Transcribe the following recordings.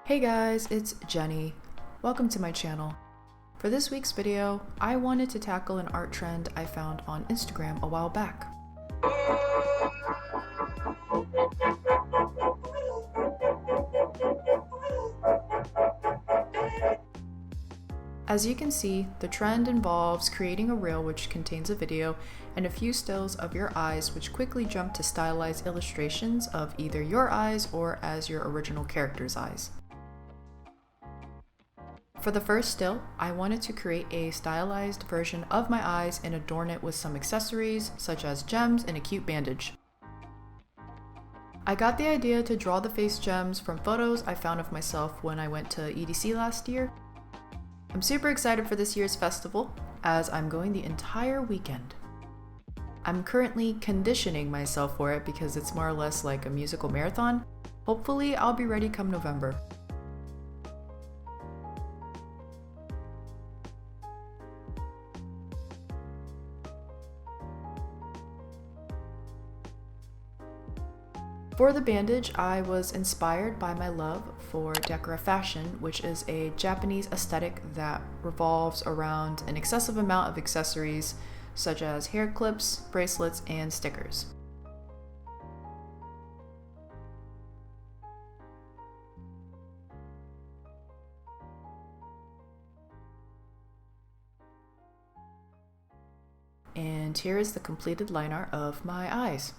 Hey guys, it's Jenny. Welcome to my channel. For this week's video, I wanted to tackle an art trend I found on Instagram a while back. As you can see, the trend involves creating a reel which contains a video and a few stills of your eyes which quickly jump to stylized illustrations of either your eyes or as your original character's eyes. For the first still, I wanted to create a stylized version of my eyes and adorn it with some accessories such as gems and a cute bandage. I got the idea to draw the face gems from photos I found of myself when I went to EDC last year. I'm super excited for this year's festival, as I'm going the entire weekend. I'm currently conditioning myself for it because it's more or less like a musical marathon. Hopefully I'll be ready come November. For the bandage, I was inspired by my love for Akira fashion, which is a Japanese aesthetic that revolves around an excessive amount of accessories such as hair clips, bracelets, and stickers. And here is the completed line art of my eyes.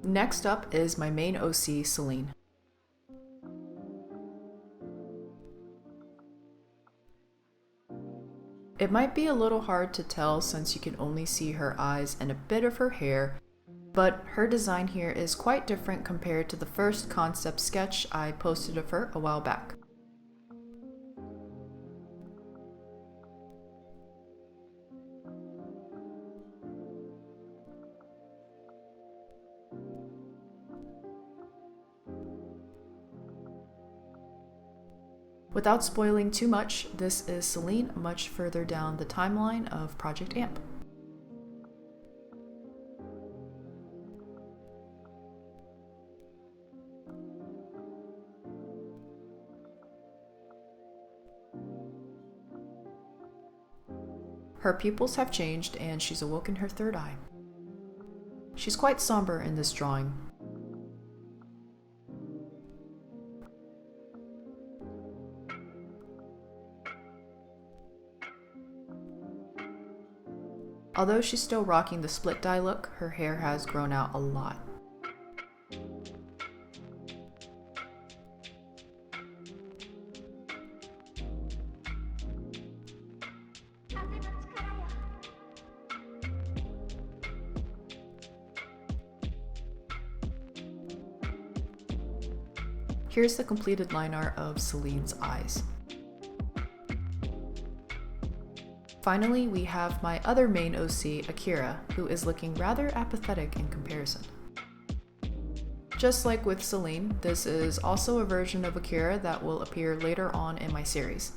Next up is my main OC, Selene. It might be a little hard to tell since you can only see her eyes and a bit of her hair, but her design here is quite different compared to the first concept sketch I posted of her a while back. Without spoiling too much, this is Selene much further down the timeline of Project AMP. Her pupils have changed and she's awoken her third eye. She's quite somber in this drawing. Although she's still rocking the split dye look, her hair has grown out a lot. Here's the completed line art of Selene's eyes. Finally, we have my other main OC, Akira, who is looking rather apathetic in comparison. Just like with Selene, this is also a version of Akira that will appear later on in my series.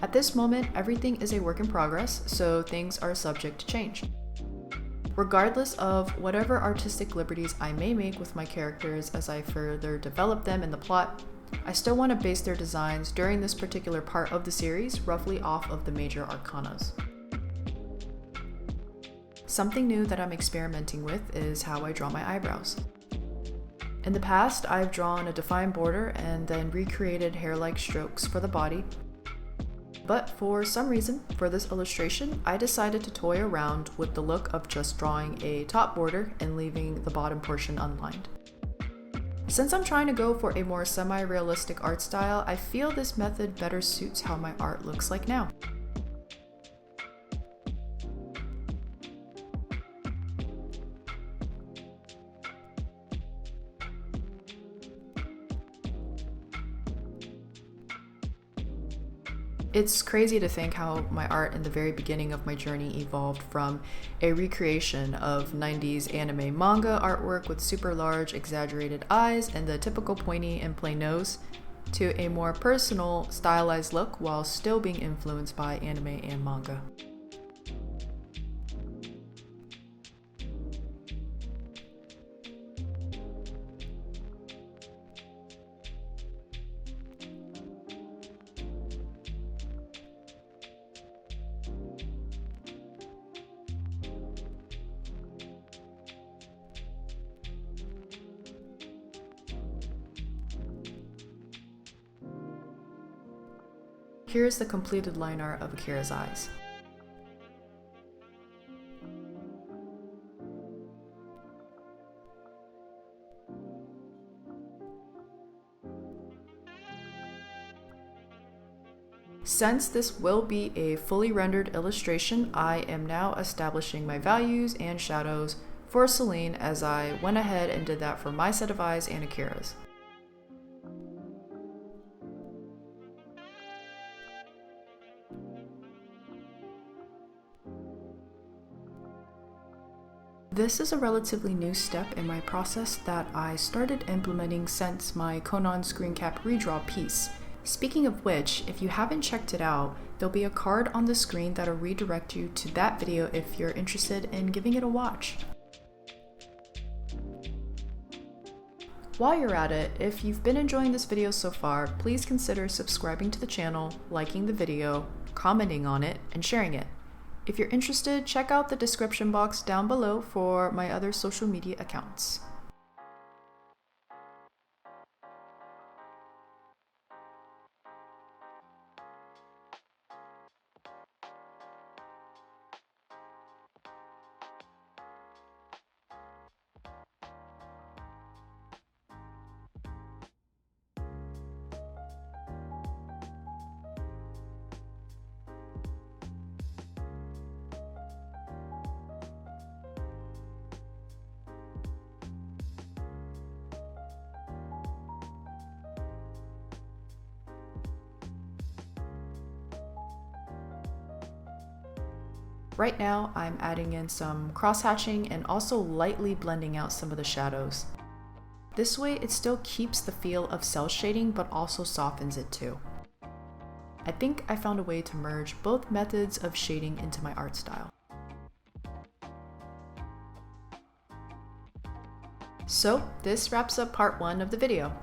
At this moment, everything is a work in progress, so things are subject to change. Regardless of whatever artistic liberties I may make with my characters as I further develop them in the plot, I still want to base their designs during this particular part of the series roughly off of the major arcanas. Something new that I'm experimenting with is how I draw my eyebrows. In the past, I've drawn a defined border and then recreated hair-like strokes for the body. But for some reason, for this illustration, I decided to toy around with the look of just drawing a top border and leaving the bottom portion unlined. Since I'm trying to go for a more semi-realistic art style, I feel this method better suits how my art looks like now. It's crazy to think how my art in the very beginning of my journey evolved from a recreation of 90s anime manga artwork with super large exaggerated eyes and the typical pointy and plain nose, to a more personal, stylized look while still being influenced by anime and manga. Here is the completed line art of Akira's eyes. Since this will be a fully rendered illustration, I am now establishing my values and shadows for Selene as I went ahead and did that for my set of eyes and Akira's. This is a relatively new step in my process that I started implementing since my Conan screen cap redraw piece. Speaking of which, if you haven't checked it out, there'll be a card on the screen that'll redirect you to that video if you're interested in giving it a watch. While you're at it, if you've been enjoying this video so far, please consider subscribing to the channel, liking the video, commenting on it, and sharing it. If you're interested, check out the description box down below for my other social media accounts. Right now, I'm adding in some cross-hatching and also lightly blending out some of the shadows. This way, it still keeps the feel of cell shading, but also softens it too. I think I found a way to merge both methods of shading into my art style. So, this wraps up part 1 of the video.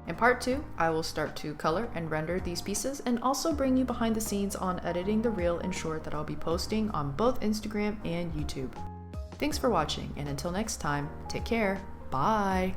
In part 2, I will start to color and render these pieces and also bring you behind the scenes on editing the reel and short that I'll be posting on both Instagram and YouTube. Thanks for watching, and until next time, take care, bye!